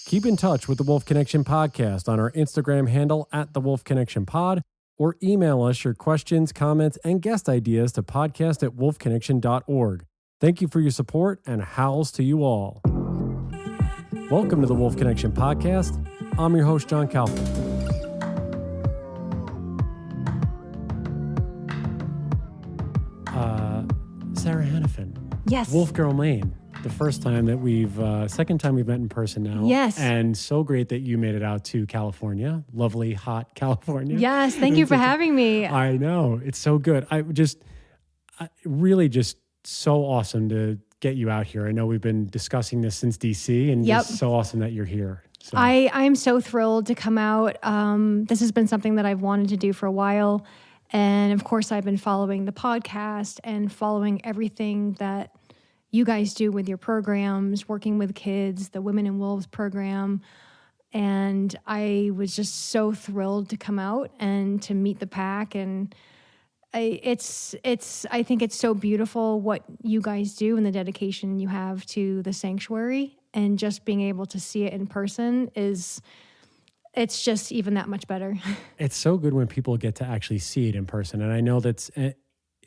Keep in touch with the Wolf Connection Podcast on our Instagram handle at the Wolf Connection Pod, or email us your questions, comments, and guest ideas to podcast@wolfconnection.org. Thank you for your support, and howls to you all. Welcome to the Wolf Connection Podcast. I'm your host, John Kaufman. Sarah Hanafin. Yes. Wolf Girl Lane. The second time we've met in person now. Yes. And so great that you made it out to California. Lovely, hot California. Yes. Thank you for having me. I know. It's so good. Really just so awesome to get you out here. I know we've been discussing this since DC, and just so awesome that you're here. So. I'm so thrilled to come out. This has been something that I've wanted to do for a while. And of course, I've been following the podcast and following everything that you guys do with your programs, working with kids, the Women in Wolves program. And I was just so thrilled to come out and to meet the pack. And I think it's so beautiful what you guys do and the dedication you have to the sanctuary, and just being able to see it in person it's just even that much better. It's so good when people get to actually see it in person. And I know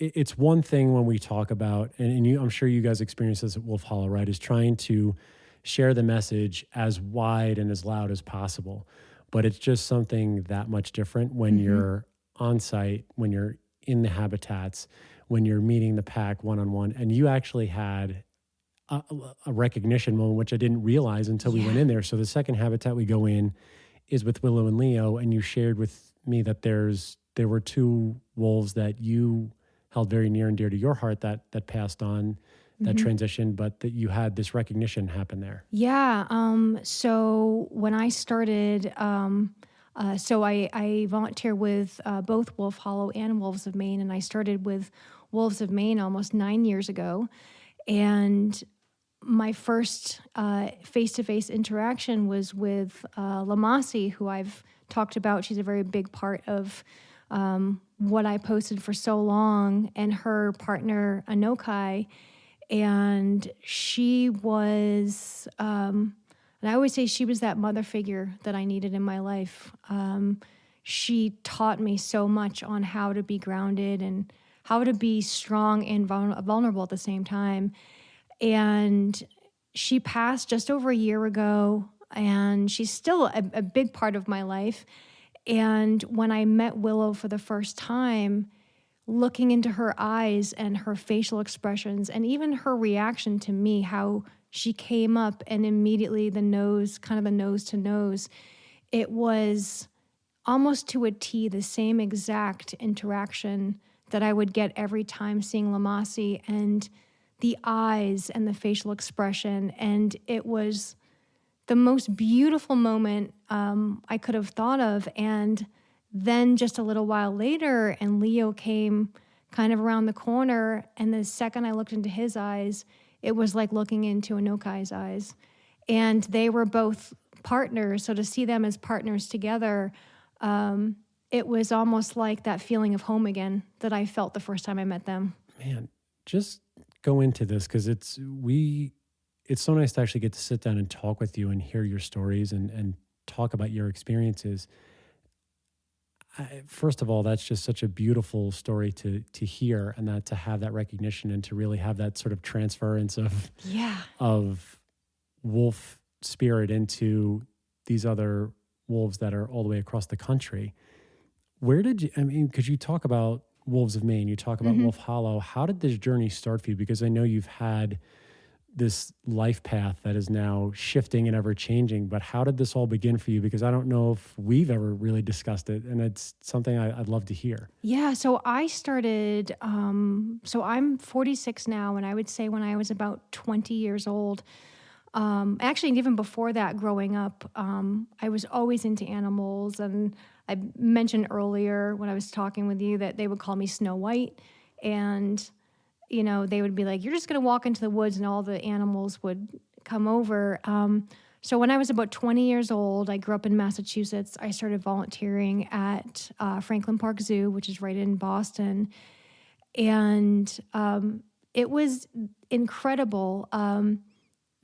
it's one thing when we talk about, and I'm sure you guys experience this at Wolf Hollow, right, is trying to share the message as wide and as loud as possible. But it's just something that much different when you're on site, when you're in the habitats, when you're meeting the pack one-on-one. And you actually had a recognition moment, which I didn't realize until we went in there. So the second habitat we go in is with Willow and Leo, and you shared with me that there were two wolves that you held very near and dear to your heart that passed on, that transition, but that you had this recognition happen there. Yeah. So when I started, I volunteer with both Wolf Hollow and Wolves of Maine, and I started with Wolves of Maine almost 9 years ago. And my first face-to-face interaction was with Lamasi, who I've talked about. She's a very big part of what I posted for so long, and her partner, Anokai. And she was, and I always say she was that mother figure that I needed in my life. She taught me so much on how to be grounded and how to be strong and vulnerable at the same time. And she passed just over a year ago, and she's still a big part of my life. And when I met Willow for the first time, looking into her eyes and her facial expressions and even her reaction to me, how she came up and immediately the nose to nose, it was almost to a T the same exact interaction that I would get every time seeing Lamasi, and the eyes and the facial expression. And it was the most beautiful moment I could have thought of. And then just a little while later, and Leo came kind of around the corner, and the second I looked into his eyes, it was like looking into Anokai's eyes. And they were both partners, so to see them as partners together, it was almost like that feeling of home again that I felt the first time I met them. Man, just go into this, because it's so nice to actually get to sit down and talk with you and hear your stories and talk about your experiences. First of all, that's just such a beautiful story to hear, and that to have that recognition and to really have that sort of transference of wolf spirit into these other wolves that are all the way across the country. Where did you, because you talk about Wolves of Maine, you talk about Wolf Hollow. How did this journey start for you? Because I know you've had this life path that is now shifting and ever changing, but how did this all begin for you? Because I don't know if we've ever really discussed it, and it's something I'd love to hear. Yeah, so I started, so I'm 46 now, and I would say when I was about 20 years old, actually even before that, growing up, I was always into animals, and I mentioned earlier when I was talking with you that they would call me Snow White, and you know, they would be like, you're just going to walk into the woods and all the animals would come over. So when I was about 20 years old, I grew up in Massachusetts. I started volunteering at Franklin Park Zoo, which is right in Boston. And it was incredible.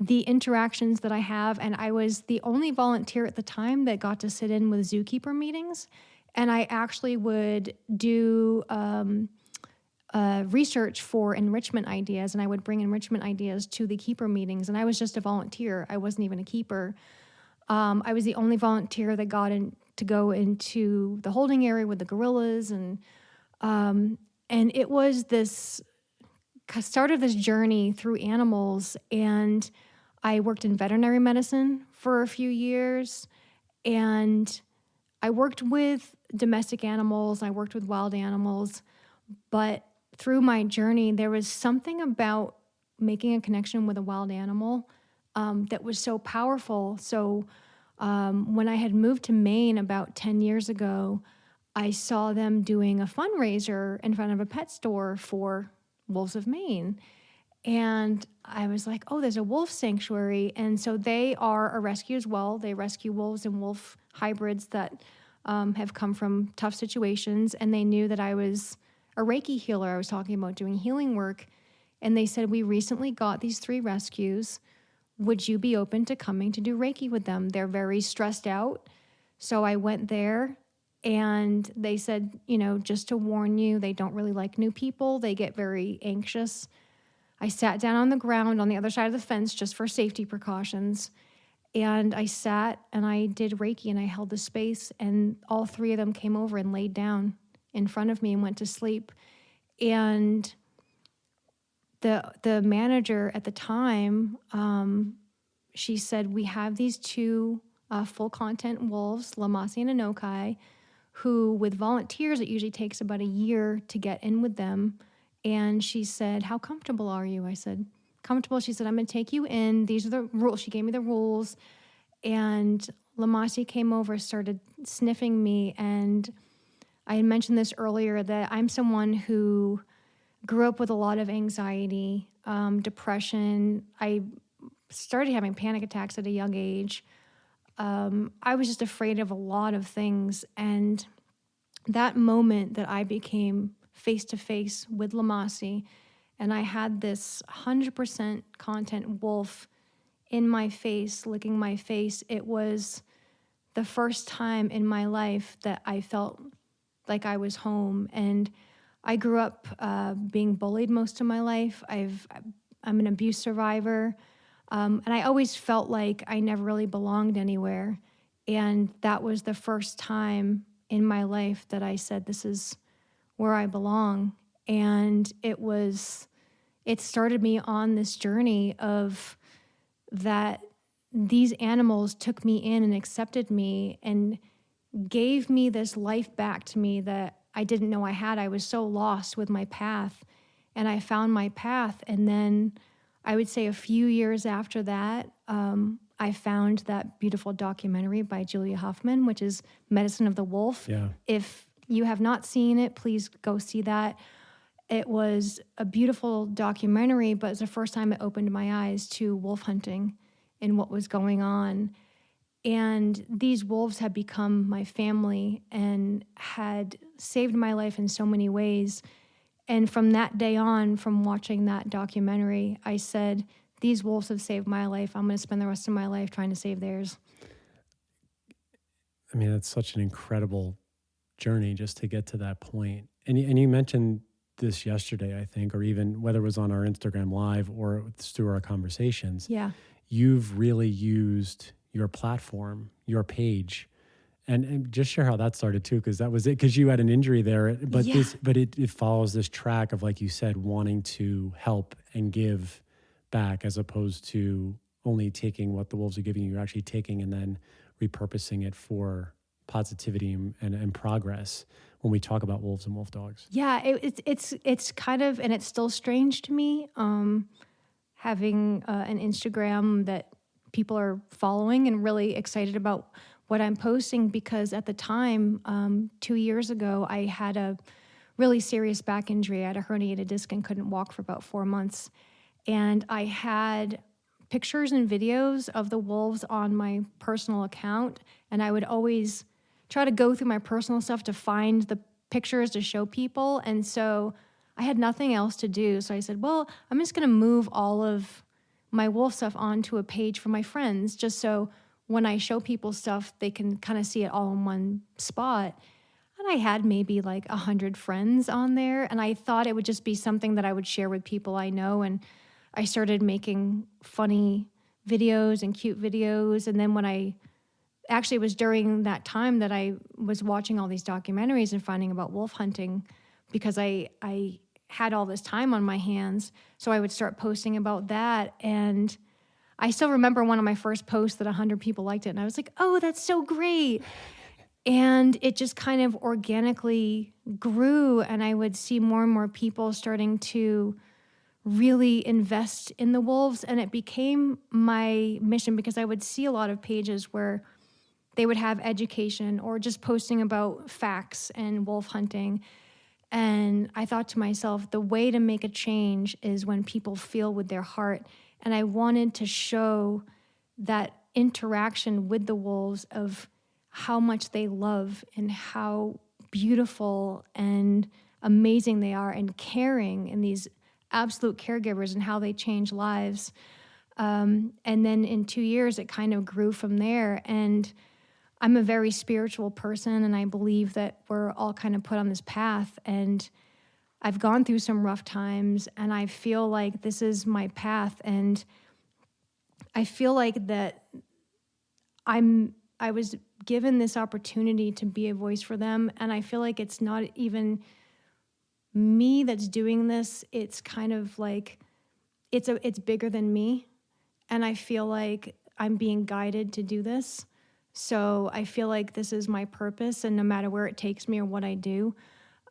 the interactions that I have, and I was the only volunteer at the time that got to sit in with zookeeper meetings, and I actually would do research for enrichment ideas, and I would bring enrichment ideas to the keeper meetings, and I was just a volunteer. I wasn't even a keeper. I was the only volunteer that got in to go into the holding area with the gorillas, and it was this started this journey through animals. And I worked in veterinary medicine for a few years, and I worked with domestic animals, I worked with wild animals, but through my journey, there was something about making a connection with a wild animal that was so powerful. So when I had moved to Maine about 10 years ago, I saw them doing a fundraiser in front of a pet store for wolves of Maine. And I was like, oh, there's a wolf sanctuary. And so they are a rescue as well. They rescue wolves and wolf hybrids that have come from tough situations. And they knew that I was a Reiki healer. I was talking about doing healing work. And they said, we recently got these 3 rescues. Would you be open to coming to do Reiki with them? They're very stressed out. So I went there, and they said, just to warn you, they don't really like new people. They get very anxious. I sat down on the ground on the other side of the fence just for safety precautions. And I sat and I did Reiki, and I held the space, and all 3 of them came over and laid down in front of me and went to sleep. And the manager at the time, she said, we have these 2 full content wolves, Lamasi and Anokai, who with volunteers, it usually takes about a year to get in with them. And she said, how comfortable are you? I said, comfortable. She said, I'm going to take you in. These are the rules. She gave me the rules. And Lamasi came over, started sniffing me. And I had mentioned this earlier, that I'm someone who grew up with a lot of anxiety, depression. I started having panic attacks at a young age. I was just afraid of a lot of things. And that moment that I became face-to-face with Lamasi, and I had this 100% content wolf in my face, licking my face, it was the first time in my life that I felt like I was home. And I grew up being bullied most of my life. I'm an abuse survivor. And I always felt like I never really belonged anywhere. And that was the first time in my life that I said, this is where I belong. And it started me on this journey of that these animals took me in and accepted me and gave me this life back to me that I didn't know I had. I was so lost with my path, and I found my path. And then I would say a few years after that, I found that beautiful documentary by Julia Hoffman, which is Medicine of the Wolf. Yeah. If you have not seen it, please go see that. It was a beautiful documentary, but it's the first time it opened my eyes to wolf hunting and what was going on. And these wolves had become my family and had saved my life in so many ways. And from that day on, from watching that documentary, I said, these wolves have saved my life. I'm going to spend the rest of my life trying to save theirs. I mean, it's such an incredible journey just to get to that point. And you mentioned this yesterday, I think, or even whether it was on our Instagram Live or through our conversations. Yeah. You've really used your platform, your page, and just share how that started too, because that was it. Because you had an injury there, but Yeah. it follows this track of, like you said, wanting to help and give back, as opposed to only taking what the wolves are giving you. You're actually taking and then repurposing it for positivity and progress. When we talk about wolves and wolf dogs, Yeah, it's kind of, and it's still strange to me, having an Instagram that people are following and really excited about what I'm posting, because at the time, 2 years ago, I had a really serious back injury. I had a herniated disc and couldn't walk for about 4 months. And I had pictures and videos of the wolves on my personal account, and I would always try to go through my personal stuff to find the pictures to show people. And so I had nothing else to do. So I said, well, I'm just going to move all of my wolf stuff onto a page for my friends, just so when I show people stuff, they can kind of see it all in one spot. And I had maybe like 100 friends on there, and I thought it would just be something that I would share with people I know. And I started making funny videos and cute videos. And then it was during that time that I was watching all these documentaries and finding about wolf hunting, because I had all this time on my hands. So I would start posting about that. And I still remember one of my first posts that 100 people liked it. And I was like, oh, that's so great. And it just kind of organically grew. And I would see more and more people starting to really invest in the wolves. And it became my mission, because I would see a lot of pages where they would have education or just posting about facts and wolf hunting. And I thought to myself, the way to make a change is when people feel with their heart. And I wanted to show that interaction with the wolves of how much they love and how beautiful and amazing they are, and caring, and these absolute caregivers, and how they change lives. And then in 2 years, it kind of grew from there. And I'm a very spiritual person, and I believe that we're all kind of put on this path. And I've gone through some rough times, and I feel like this is my path. And I feel like that I was given this opportunity to be a voice for them. And I feel like it's not even me that's doing this. It's kind of like, it's bigger than me. And I feel like I'm being guided to do this. So I feel like this is my purpose, and no matter where it takes me or what I do,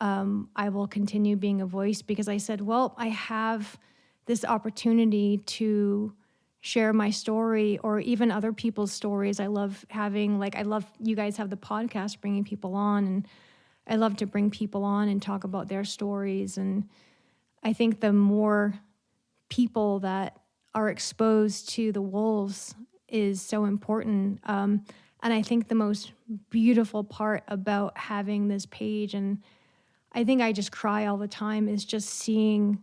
I will continue being a voice, because I said, well, I have this opportunity to share my story, or even other people's stories. I love you guys have the podcast, bringing people on, and I love to bring people on and talk about their stories. And I think the more people that are exposed to the wolves is so important. And I think the most beautiful part about having this page, and I think I just cry all the time, is just seeing,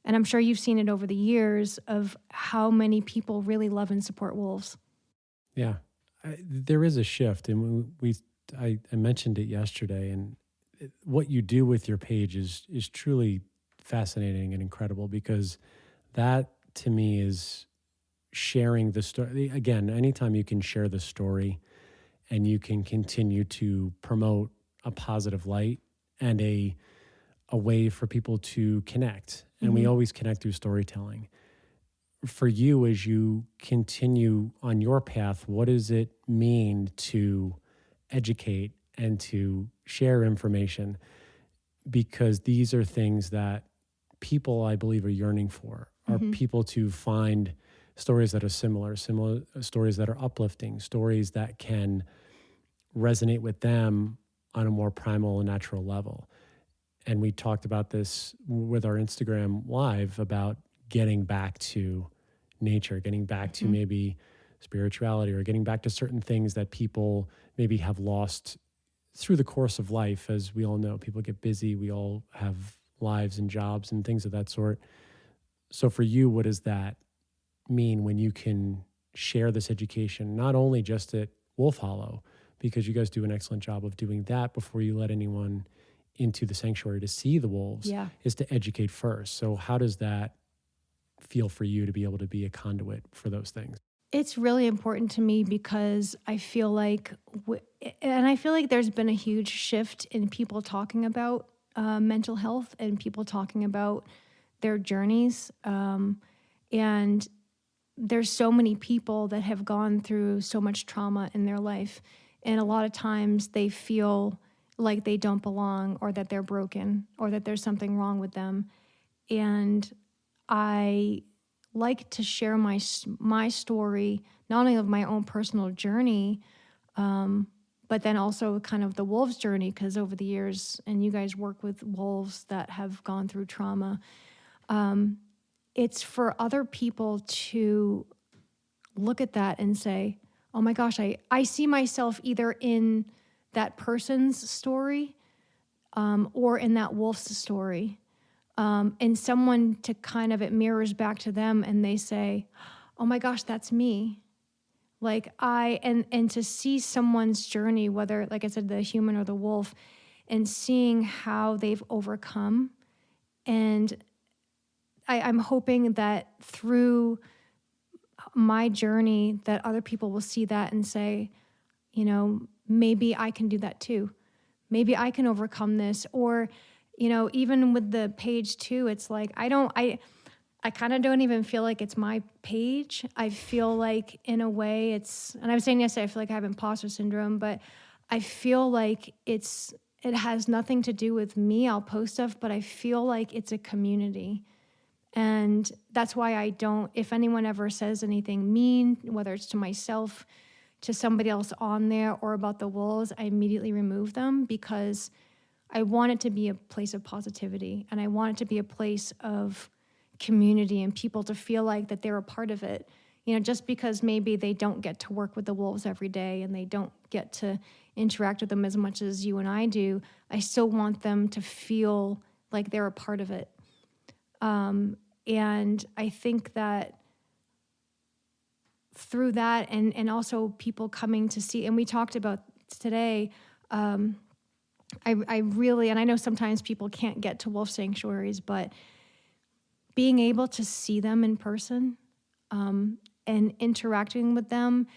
and I'm sure you've seen it over the years, of how many people really love and support wolves. Yeah, there is a shift, and I mentioned it yesterday. And what you do with your page is truly fascinating and incredible, because that to me is sharing the story. Again, anytime you can share the story and you can continue to promote a positive light and a way for people to connect. And we always connect through storytelling. For you, as you continue on your path, what does it mean to educate and to share information? Because these are things that people, I believe, are yearning for, are people to find stories that are similar stories that are uplifting, stories that can resonate with them on a more primal and natural level. And we talked about this with our Instagram live about getting back to nature, getting back to maybe spirituality, or getting back to certain things that people maybe have lost through the course of life. As we all know, people get busy. We all have lives and jobs and things of that sort. So for you, what does that mean when you can share this education, not only just at Wolf Hollow, because you guys do an excellent job of doing that before you let anyone into the sanctuary to see the wolves, is to educate first. So how does that feel for you to be able to be a conduit for those things? It's really important to me, because I feel like, and I feel like there's been a huge shift in people talking about mental health, and people talking about their journeys. And there's so many people that have gone through so much trauma in their life. And a lot of times they feel like they don't belong, or that they're broken, or that there's something wrong with them. And I like to share my story, not only of my own personal journey, but then also kind of the wolves' journey, because over the years, and you guys work with wolves that have gone through trauma, it's for other people to look at that and say, oh my gosh, I see myself either in that person's story or in that wolf's story. and someone to kind of, it mirrors back to them and they say, oh my gosh, that's me. Like and to see someone's journey, whether, like I said, the human or the wolf, and seeing how they've overcome. And I'm hoping that through my journey that other people will see that and say, you know, maybe I can do that too. Maybe I can overcome this. Or, you know, even with the page too, it's like, I kind of don't even feel like it's my page. I feel like in a way and I was saying yesterday, I feel like I have imposter syndrome, but I feel like it has nothing to do with me. I'll post stuff, but I feel like it's a community. And that's why if anyone ever says anything mean, whether it's to myself, to somebody else on there, or about the wolves, I immediately remove them, because I want it to be a place of positivity, and I want it to be a place of community and people to feel like that they're a part of it. You know, just because maybe they don't get to work with the wolves every day and they don't get to interact with them as much as you and I do, I still want them to feel like they're a part of it. And I think that through that, and also people coming to see, and we talked about today, I really, and I know sometimes people can't get to wolf sanctuaries, but being able to see them in person, and interacting with them,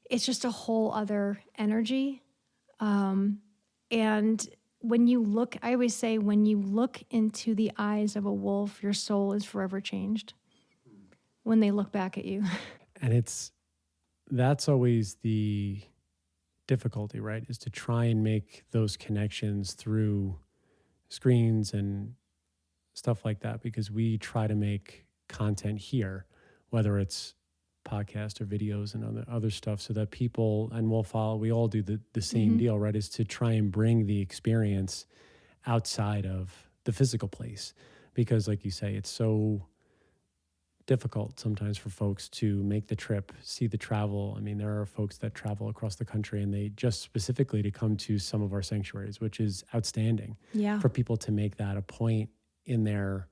it's just a whole other energy. And when you look, I always say, when you look into the eyes of a wolf, your soul is forever changed when they look back at you. And that's always the difficulty, right? Is to try and make those connections through screens and stuff like that, because we try to make content here, whether it's podcast or videos and other stuff, so that people, and we'll follow, we all do the same deal, right? Is to try and bring the experience outside of the physical place, because like you say, it's so difficult sometimes for folks to make the trip, see the travel. I mean, there are folks that travel across the country and they just specifically to come to some of our sanctuaries, which is outstanding. Yeah. For people to make that a point in their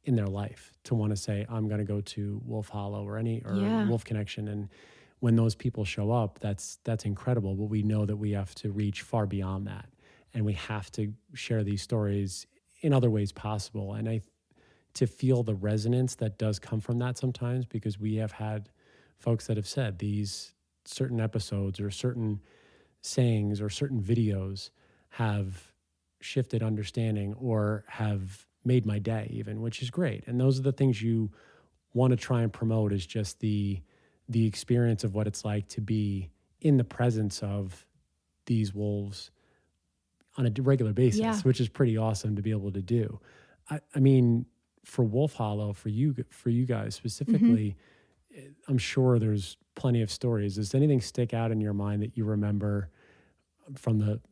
life, to want to say, I'm going to go to Wolf Hollow or Wolf Connection. And when those people show up, that's incredible. But we know that we have to reach far beyond that, and we have to share these stories in other ways possible. And to feel the resonance that does come from that sometimes, because we have had folks that have said these certain episodes or certain sayings or certain videos have shifted understanding or have made my day even, which is great. And those are the things you want to try and promote, is just the experience of what it's like to be in the presence of these wolves on a regular basis, which is pretty awesome to be able to do. I mean, for Wolf Hollow, for you guys specifically, I'm sure there's plenty of stories. Does anything stick out in your mind that you remember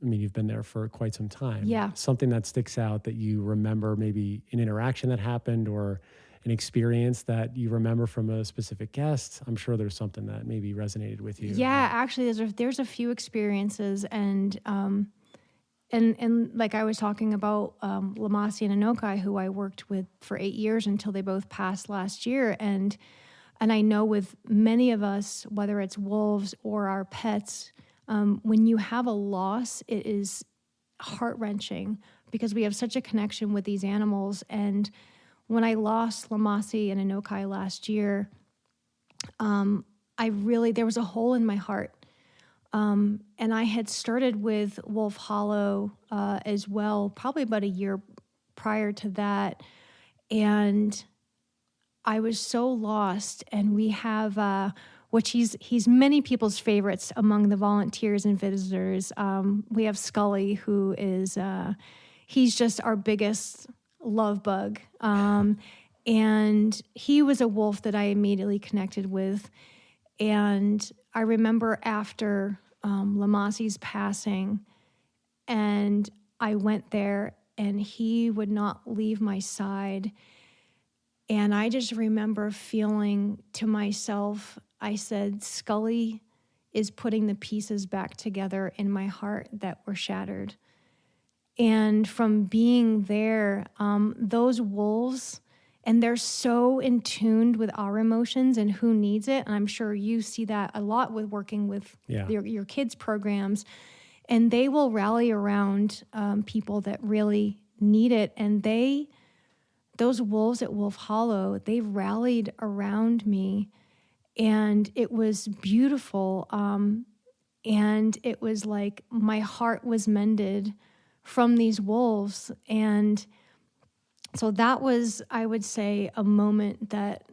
you've been there for quite some time. Yeah. Something that sticks out that you remember, maybe an interaction that happened or an experience that you remember from a specific guest. I'm sure there's something that maybe resonated with you. Yeah, actually there's a few experiences, and like I was talking about Lamasi and Anokai, who I worked with for 8 years until they both passed last year. And I know with many of us, whether it's wolves or our pets, when you have a loss, it is heart-wrenching because we have such a connection with these animals. And when I lost Lamasi and Anokai last year, there was a hole in my heart. And I had started with Wolf Hollow as well, probably about a year prior to that. And I was so lost. And we have, which he's many people's favorites among the volunteers and visitors. We have Scully, who is, he's just our biggest love bug. And he was a wolf that I immediately connected with. And I remember after Lamasi's passing, and I went there, and he would not leave my side. And I just remember feeling to myself, I said, Scully is putting the pieces back together in my heart that were shattered. And from being there, those wolves, and they're so in tune with our emotions and who needs it. And I'm sure you see that a lot with working with your kids' programs. And they will rally around people that really need it. And those wolves at Wolf Hollow, they rallied around me. And it was beautiful. And it was like my heart was mended from these wolves. And so that was, I would say, a moment that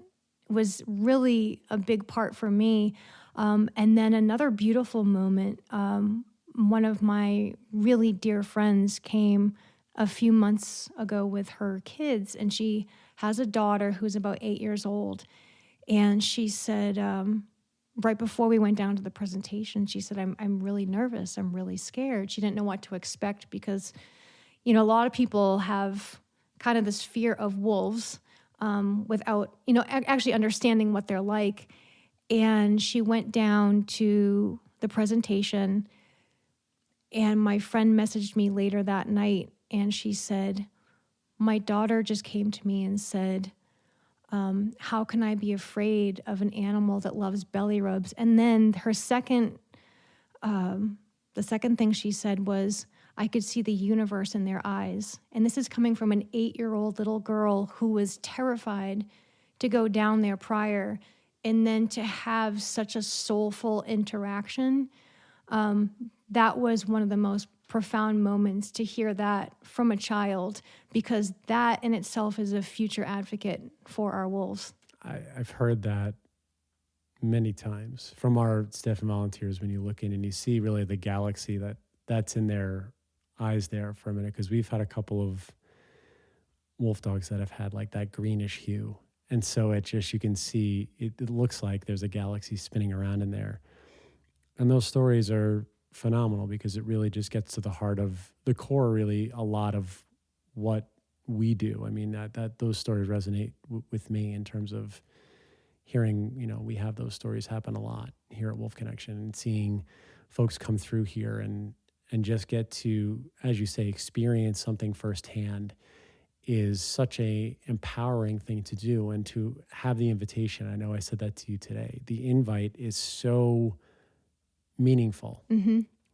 was really a big part for me. And then another beautiful moment, one of my really dear friends came a few months ago with her kids, and she has a daughter who's about 8 years old. And she said, right before we went down to the presentation, she said, I'm really nervous. I'm really scared. She didn't know what to expect because, a lot of people have kind of this fear of wolves without, actually understanding what they're like. And she went down to the presentation, and my friend messaged me later that night, and she said, my daughter just came to me and said, how can I be afraid of an animal that loves belly rubs? And then the second thing she said was, I could see the universe in their eyes. And this is coming from an 8-year-old little girl who was terrified to go down there prior, and then to have such a soulful interaction. That was one of the most profound moments to hear that from a child, because that in itself is a future advocate for our wolves. I've heard that many times from our staff and volunteers when you look in and you see really the galaxy that's in their eyes there for a minute, because we've had a couple of wolf dogs that have had like that greenish hue. And so you can see, it looks like there's a galaxy spinning around in there. And those stories are phenomenal because it really just gets to the heart of the core, really, a lot of what we do. I mean, that those stories resonate with me in terms of hearing, we have those stories happen a lot here at Wolf Connection, and seeing folks come through here and just get to, as you say, experience something firsthand is such a empowering thing to do. And to have the invitation, I know I said that to you today, the invite is so meaningful,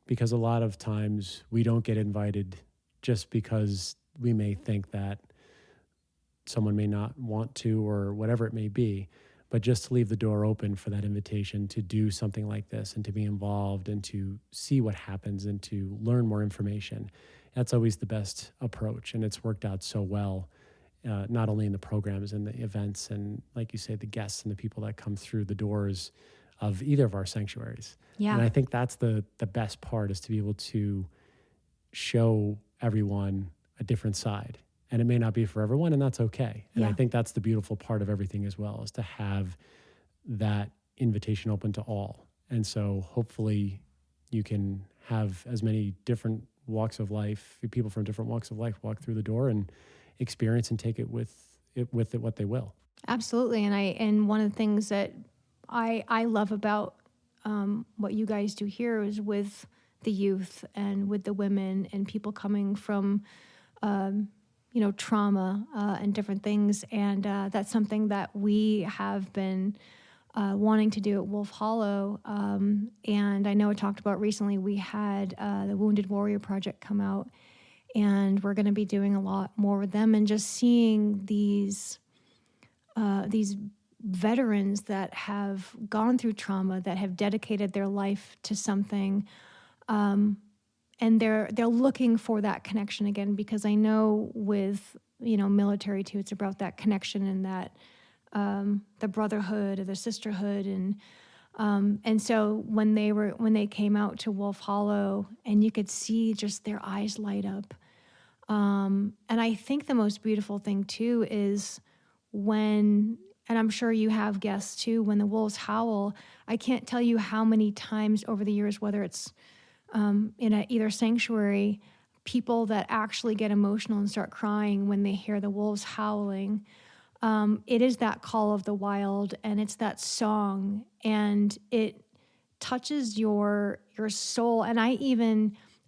because a lot of times we don't get invited just because we may think that someone may not want to or whatever it may be, but just to leave the door open for that invitation to do something like this and to be involved and to see what happens and to learn more information. That's always the best approach. And it's worked out so well, not only in the programs and the events and, like you say, the guests and the people that come through the doors of either of our sanctuaries. Yeah. And I think that's the best part, is to be able to show everyone a different side. And it may not be for everyone, and that's okay. And I think that's the beautiful part of everything as well, is to have that invitation open to all. And so hopefully you can have as many different walks of life, people from different walks of life walk through the door and experience and take it with what they will. Absolutely. And one of the things that I love about what you guys do here is with the youth and with the women and people coming from trauma and different things. And that's something that we have been wanting to do at Wolf Hollow. And I know I talked about recently, we had the Wounded Warrior Project come out, and we're going to be doing a lot more with them, and just seeing these veterans that have gone through trauma, that have dedicated their life to something, and they're looking for that connection again, because I know with military too, it's about that connection and that the brotherhood or the sisterhood, and so when they came out to Wolf Hollow, and you could see just their eyes light up, and I think the most beautiful thing too is when, and I'm sure you have guests too, when the wolves howl, I can't tell you how many times over the years, whether it's in either sanctuary, people that actually get emotional and start crying when they hear the wolves howling. It is that call of the wild, and it's that song, and it touches your soul. And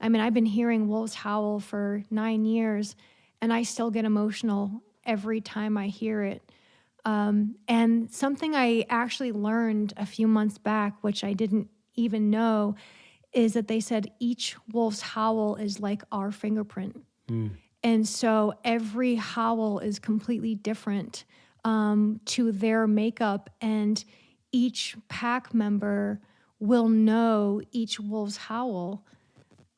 I mean, I've been hearing wolves howl for 9 years, and I still get emotional every time I hear it. And something I actually learned a few months back, which I didn't even know, is that they said each wolf's howl is like our fingerprint. And so every howl is completely different to their makeup, and each pack member will know each wolf's howl.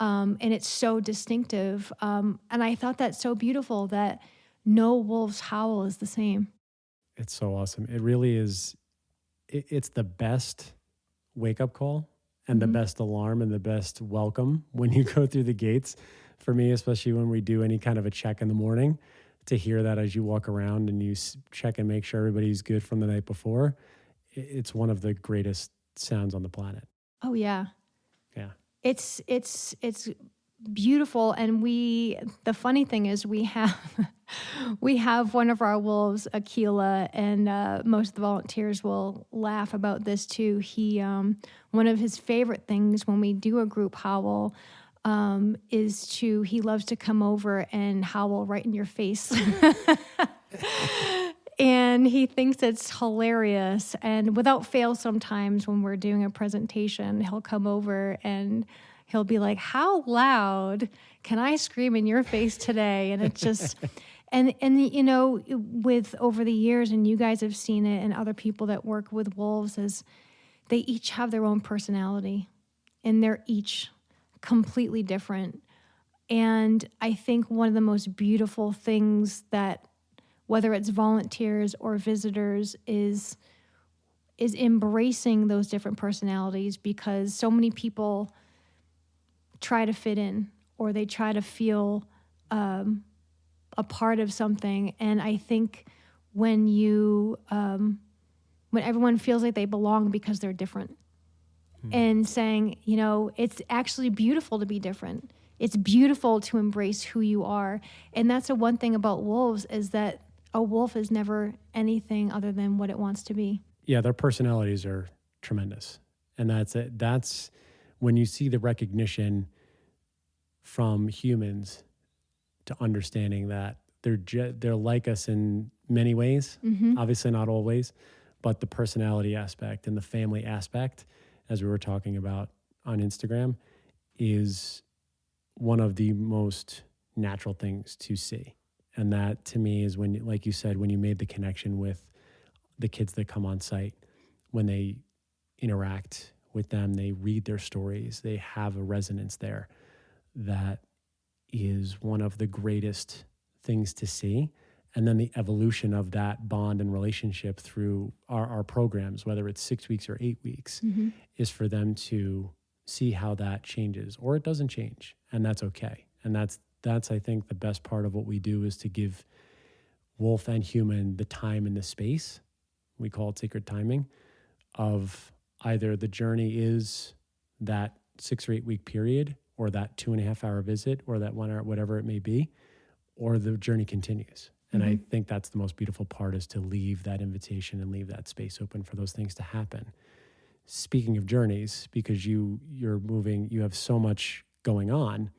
And it's so distinctive. And I thought that's so beautiful that no wolf's howl is the same. It's so awesome. It really is. It's the best wake up call and the best alarm and the best welcome when you go through the gates for me, especially when we do any kind of a check in the morning, to hear that as you walk around and you check and make sure everybody's good from the night before. It's one of the greatest sounds on the planet. Oh yeah. Yeah. It's beautiful. And the funny thing is we have we have one of our wolves, Aquila, and most of the volunteers will laugh about this too. He one of his favorite things when we do a group howl he loves to come over and howl right in your face. And he thinks it's hilarious. And without fail, sometimes when we're doing a presentation, he'll come over and he'll be like, "How loud can I scream in your face today?" And it's just, and you know, with over the years, and you guys have seen it, and other people that work with wolves, is they each have their own personality, and they're each completely different. And I think one of the most beautiful things that, whether it's volunteers or visitors, is embracing those different personalities, because so many people try to fit in, or they try to feel a part of something. And I think when everyone feels like they belong because they're different, and saying, you know, it's actually beautiful to be different. It's beautiful to embrace who you are. And that's the one thing about wolves, is that a wolf is never anything other than what it wants to be. Yeah, their personalities are tremendous. And that's it. That's when you see the recognition from humans to understanding that they're like us in many ways, obviously not always, but the personality aspect and the family aspect, as we were talking about on Instagram, is one of the most natural things to see. And that, to me, is when, like you said, when you made the connection with the kids that come on site, when they interact with them, they read their stories, they have a resonance there. That is one of the greatest things to see. And then the evolution of that bond and relationship through our programs, whether it's 6 weeks or 8 weeks, is for them to see how that changes, or it doesn't change. And that's okay. And that's I think the best part of what we do, is to give wolf and human the time and the space. We call it sacred timing, of either the journey is that 6 or 8 week period, or that 2.5 hour visit, or that 1 hour, whatever it may be, or the journey continues. And I think that's the most beautiful part, is to leave that invitation and leave that space open for those things to happen. Speaking of journeys, because you're moving, you have so much going on.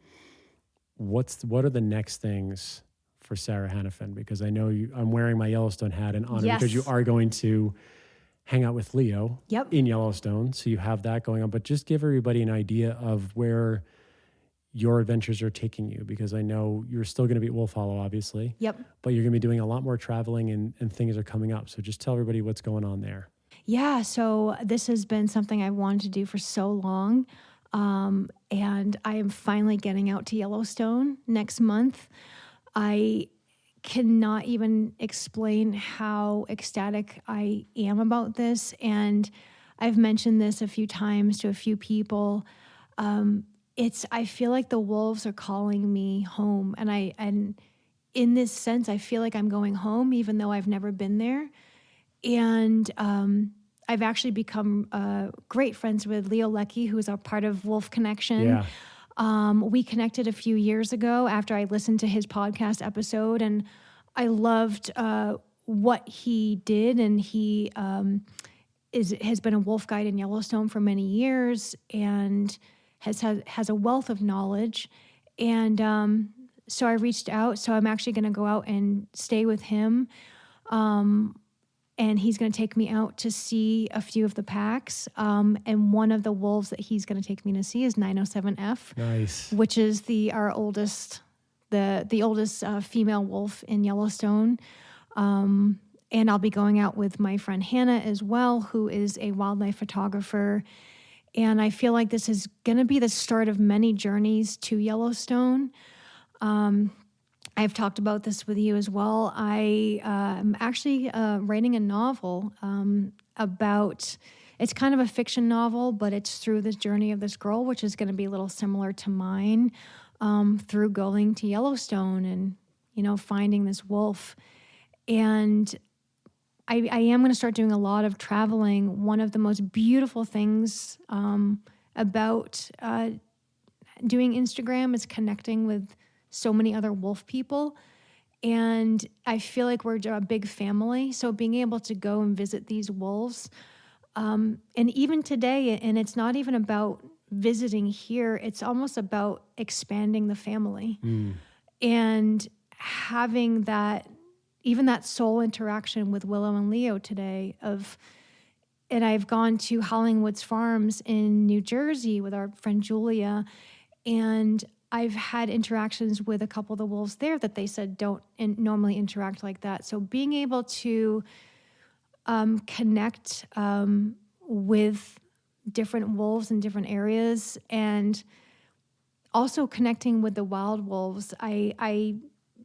What are the next things for Sarah Hanafin? Because I know I'm wearing my Yellowstone hat in honor, because you are going to hang out with Leo in Yellowstone. So you have that going on, but just give everybody an idea of where your adventures are taking you, because I know you're still going to be at Wolf Hollow, obviously. But you're going to be doing a lot more traveling, and things are coming up. So just tell everybody what's going on there. Yeah, so this has been something I wanted to do for so long. And I am finally getting out to Yellowstone next month. I cannot even explain how ecstatic I am about this. And I've mentioned this a few times to a few people. I feel like the wolves are calling me home. And in this sense, I feel like I'm going home, even though I've never been there. And I've actually become great friends with Leo Leckie, who is a part of Wolf Connection. We connected a few years ago after I listened to his podcast episode, and I loved what he did. And he has been a wolf guide in Yellowstone for many years, and has a wealth of knowledge. And so I reached out. So I'm actually going to go out and stay with him. And he's going to take me out to see a few of the packs. And one of the wolves that he's going to take me to see is 907F, Nice. which is our oldest, the oldest female wolf in Yellowstone. And I'll be going out with my friend Hannah as well, who is a wildlife photographer. And I feel like this is going to be the start of many journeys to Yellowstone. I've talked about this with you as well. I am actually writing a novel about, it's kind of a fiction novel, but it's through this journey of this girl, which is going to be a little similar to mine, through going to Yellowstone and, finding this wolf. And I am going to start doing a lot of traveling. One of the most beautiful things about doing Instagram is connecting with so many other wolf people. And I feel like we're a big family. So being able to go and visit these wolves, and even today, and it's not even about visiting here, it's almost about expanding the family and having that, even that soul interaction with Willow and Leo today and I've gone to Howling Woods Farms in New Jersey with our friend Julia, and I've had interactions with a couple of the wolves there that they said don't normally interact like that. So being able to connect with different wolves in different areas, and also connecting with the wild wolves, I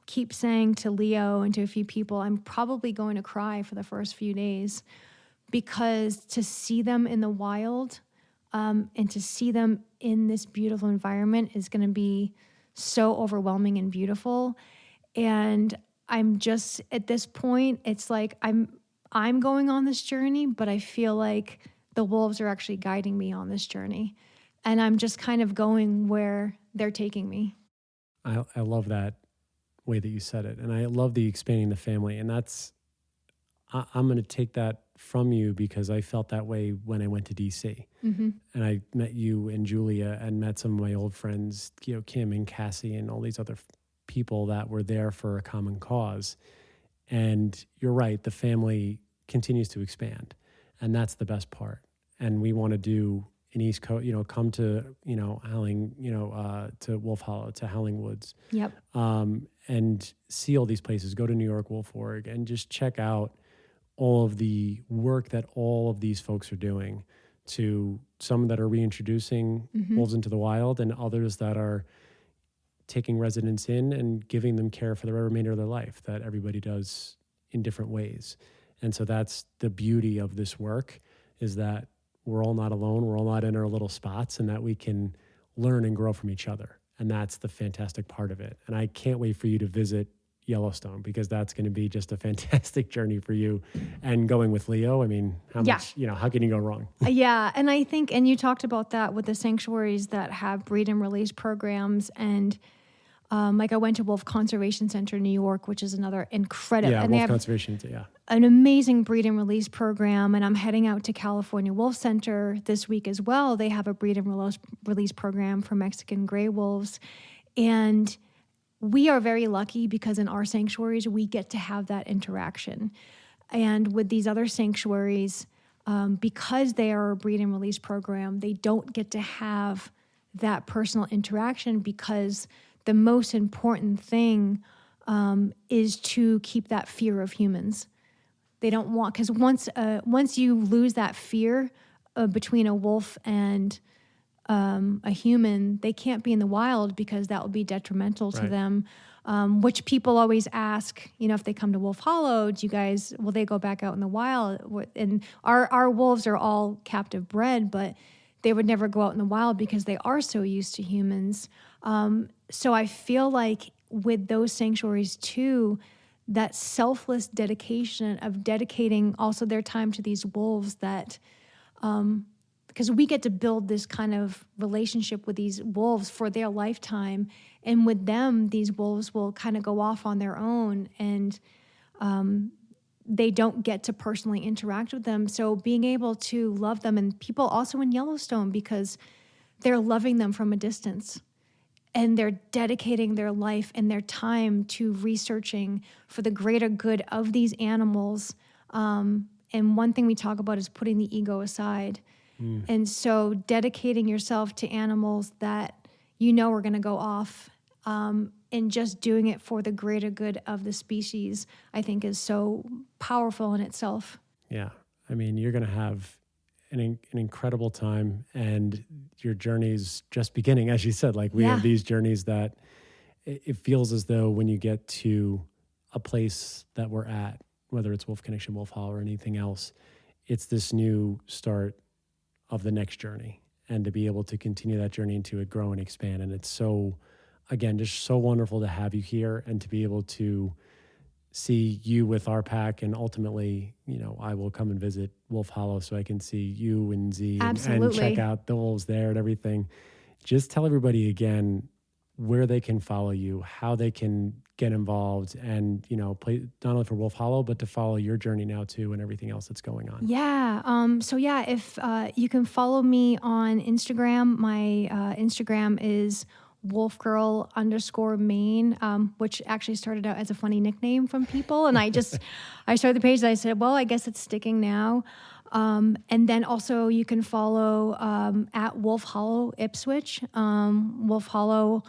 keep saying to Leo and to a few people, I'm probably going to cry for the first few days, because to see them in the wild and to see them in this beautiful environment is going to be so overwhelming and beautiful. And I'm just, at this point, it's like I'm going on this journey, but I feel like the wolves are actually guiding me on this journey. And I'm just kind of going where they're taking me. I love that way that you said it. And I love the expanding the family. And I'm going to take that from you, because I felt that way when I went to DC. And I met you and Julia and met some of my old friends, Kim and Cassie and all these other people that were there for a common cause. And you're right, the family continues to expand, and that's the best part. And we want to do an East Coast, come to, Howling, to Wolf Hollow, to Howling Woods. Yep. And see all these places, go to New York, Wolf Org, and just check out all of the work that all of these folks are doing, to some that are reintroducing wolves into the wild, and others that are taking residents in and giving them care for the remainder of their life, that everybody does in different ways. And so that's the beauty of this work, is that we're all not alone. We're all not in our little spots, and that we can learn and grow from each other. And that's the fantastic part of it. And I can't wait for you to visit Yellowstone, because that's going to be just a fantastic journey for you. And going with Leo, I mean, how much, how can you go wrong? Yeah. And I think, and you talked about that with the sanctuaries that have breed and release programs. And like I went to Wolf Conservation Center in New York, which is another incredible. Yeah, and Wolf Conservation, an amazing breed and release program. And I'm heading out to California Wolf Center this week as well. They have a breed and release program for Mexican gray wolves. And we are very lucky, because in our sanctuaries, we get to have that interaction. And with these other sanctuaries, because they are a breed and release program, they don't get to have that personal interaction, because the most important thing is to keep that fear of humans. They don't want, because once you lose that fear between a wolf and a human, they can't be in the wild, because that will be detrimental to them. Which people always ask, if they come to Wolf Hollow, will they go back out in the wild? And our wolves are all captive bred, but they would never go out in the wild because they are so used to humans. So I feel like with those sanctuaries too, that selfless dedication of dedicating also their time to these wolves, that because we get to build this kind of relationship with these wolves for their lifetime. And with them, these wolves will kind of go off on their own, and they don't get to personally interact with them. So being able to love them, and people also in Yellowstone, because they're loving them from a distance. And they're dedicating their life and their time to researching for the greater good of these animals. And one thing we talk about is putting the ego aside. And so dedicating yourself to animals that you know are going to go off, and just doing it for the greater good of the species, I think is so powerful in itself. Yeah. I mean, you're going to have an incredible time, and your journey's just beginning. As you said, like we have these journeys that it feels as though when you get to a place that we're at, whether it's Wolf Connection, Wolf Hollow, or anything else, it's this new start of the next journey, and to be able to continue that journey and to grow and expand. And it's so, again, just so wonderful to have you here and to be able to see you with our pack. And ultimately, you know, I will come and visit Wolf Hollow so I can see you and Z and check out the wolves there and everything. Just tell everybody again where they can follow you, how they can get involved, and, you know, play not only for Wolf Hollow, but to follow your journey now too and everything else that's going on. Yeah. So yeah, if you can follow me on Instagram, my Instagram is wolfgirl_Maine, which actually started out as a funny nickname from people. And I started the page and I said, well, I guess it's sticking now. And then also you can follow at Wolf Hollow Ipswich. Wolf Hollow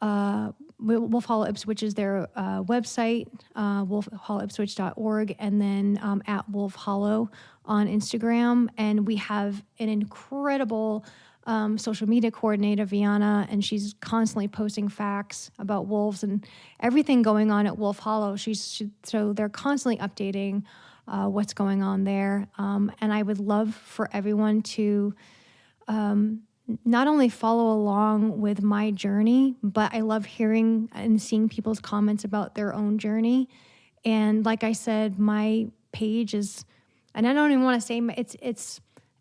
Ipswich is their website, wolfhollowipswich.org, and then at Wolf Hollow on Instagram. And we have an incredible social media coordinator, Viana, and she's constantly posting facts about wolves and everything going on at Wolf Hollow. So they're constantly updating what's going on there. And I would love for everyone to not only follow along with my journey, but I love hearing and seeing people's comments about their own journey. And like I said, my page is, and I don't even want to say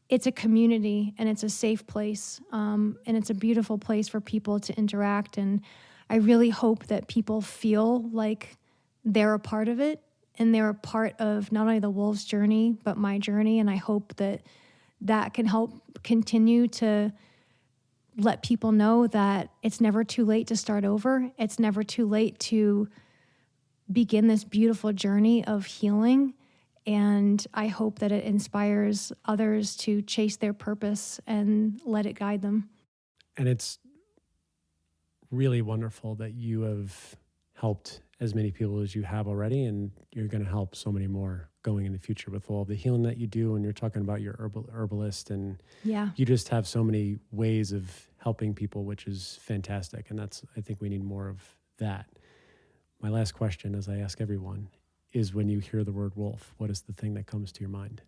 it's a community, and it's a safe place, and it's a beautiful place for people to interact. And I really hope that people feel like they're a part of it, and they're a part of not only the wolves' journey, but my journey. And I hope that can help continue to let people know that it's never too late to start over. It's never too late to begin this beautiful journey of healing. And I hope that it inspires others to chase their purpose and let it guide them. And it's really wonderful that you have helped as many people as you have already, and you're going to help so many more going in the future with all the healing that you do. And you're talking about your herbalist, and you just have so many ways of helping people, which is fantastic. And I think we need more of that. My last question, as I ask everyone, is when you hear the word wolf, what is the thing that comes to your mind?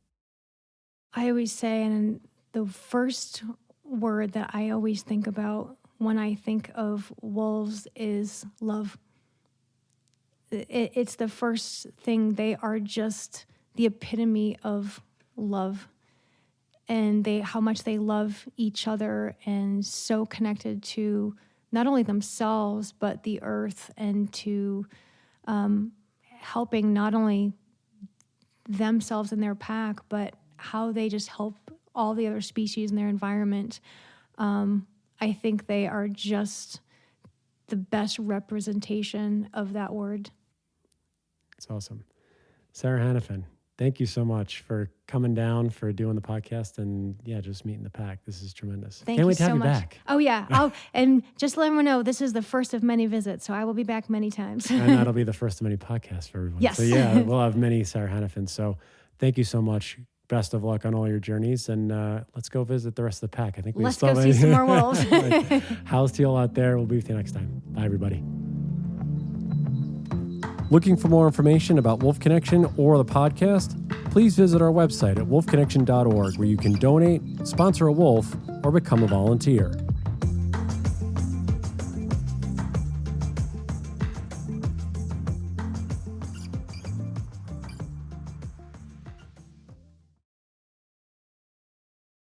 I always say, and the first word that I always think about when I think of wolves is love. It's the first thing. They are just the epitome of love, and how much they love each other, and so connected to not only themselves, but the earth, and to helping not only themselves and their pack, but how they just help all the other species in their environment. I think they are just the best representation of that word. That's awesome. Sarah Hanafin, thank you so much for coming down, for doing the podcast, and just meeting the pack. This is tremendous. Can't wait to have you back. Oh yeah. And just let everyone know, this is the first of many visits, so I will be back many times. And that'll be the first of many podcasts for everyone. Yes. So we'll have many Sarah Hanafin. So thank you so much. Best of luck on all your journeys, and let's go visit the rest of the pack. I think let's go see some more wolves. House to you out there. We'll be with you next time. Bye, everybody. Looking for more information about Wolf Connection or the podcast? Please visit our website at wolfconnection.org, where you can donate, sponsor a wolf, or become a volunteer.